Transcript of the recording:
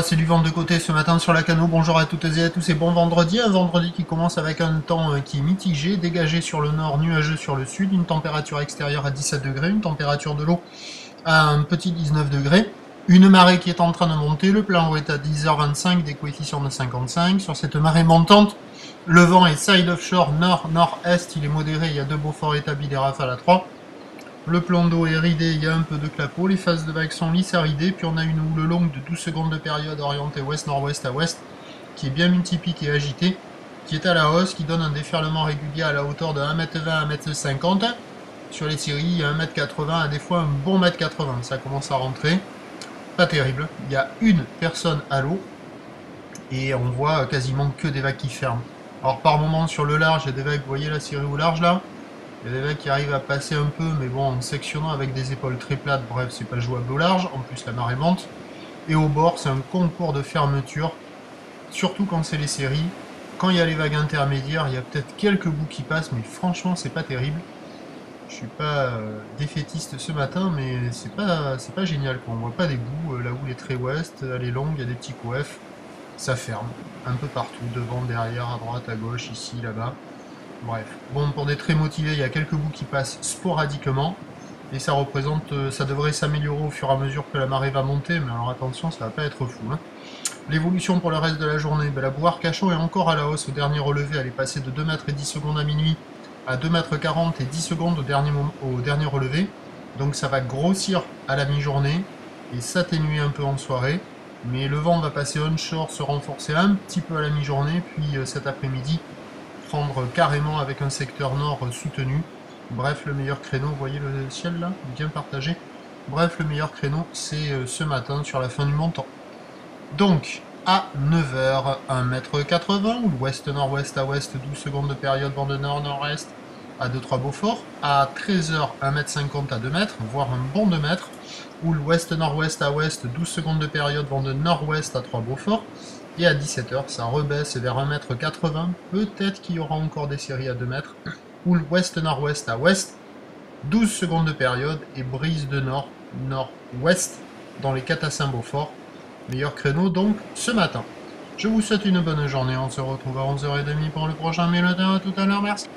Oh, c'est du vent de côté ce matin sur la Cano. Bonjour à toutes et à tous et bon vendredi. Un vendredi qui commence avec un temps qui est mitigé, dégagé sur le nord, nuageux sur le sud, une température extérieure à 17 degrés, une température de l'eau à un petit 19 degrés, une marée qui est en train de monter, le plan est à 10h25, des coefficients de 55. Sur cette marée montante, le vent est side offshore nord-nord-est, il est modéré, il y a 2 Beaufort établis, des rafales à 3. Le plan d'eau est ridé, il y a un peu de clapot, les phases de vagues sont lisses à rider, puis on a une houle longue de 12 secondes de période orientée ouest-nord-ouest à ouest, qui est bien multipique et agitée, qui est à la hausse, qui donne un déferlement régulier à la hauteur de 1m20 à 1m50. Sur les séries, il y a 1m80 à des fois un bon 1m80, ça commence à rentrer. Pas terrible, il y a une personne à l'eau, et on voit quasiment que des vagues qui ferment. Alors par moment sur le large, il y a des vagues, vous voyez la série au large là, il y a des vagues qui arrivent à passer un peu, mais bon, en sectionnant avec des épaules très plates, bref, c'est pas jouable au large, en plus la marée monte. Et au bord, c'est un concours de fermeture, surtout quand c'est les séries. Quand il y a les vagues intermédiaires, il y a peut-être quelques bouts qui passent, mais franchement, c'est pas terrible. Je suis pas défaitiste ce matin, mais c'est pas génial, quoi. On voit pas des bouts, la houle est très ouest, elle est longue, il y a des petits coefs, ça ferme, un peu partout, devant, derrière, à droite, à gauche, ici, là-bas. Bref, bon, pour des très motivés, il y a quelques bouts qui passent sporadiquement, et ça représente, ça devrait s'améliorer au fur et à mesure que la marée va monter, mais alors attention, ça va pas être fou. Hein. L'évolution pour le reste de la journée, ben, la boire cachot est encore à la hausse au dernier relevé, elle est passée de 2 mètres et 10 secondes à minuit à 2 mètres 40 et 10 secondes au dernier relevé, donc ça va grossir à la mi-journée et s'atténuer un peu en soirée, mais le vent va passer onshore, se renforcer un petit peu à la mi-journée, puis cet après-midi, prendre carrément avec un secteur nord soutenu. Bref, le meilleur créneau, vous voyez le ciel là, bien partagé. Bref, le meilleur créneau, c'est ce matin sur la fin du montant. Donc, à 9h, 1m80, ou ouest-nord-ouest à ouest, 12 secondes de période, vent de nord-nord-est à 2-3 Beaufort. À 13h, 1m50 à 2 mètres, voire un bon 2 mètres, ou l'ouest-nord-ouest à ouest, 12 secondes de période, vent de nord-ouest à 3 Beaufort. Et à 17h, ça rebaisse vers 1m80, peut-être qu'il y aura encore des séries à 2 mètres, ou l'ouest-nord-ouest à ouest, 12 secondes de période et brise de nord-nord-ouest dans les 4 à 5 Beaufort. Meilleur créneau donc ce matin. Je vous souhaite une bonne journée, on se retrouve à 11h30 pour le prochain Mélotin, à tout à l'heure, merci.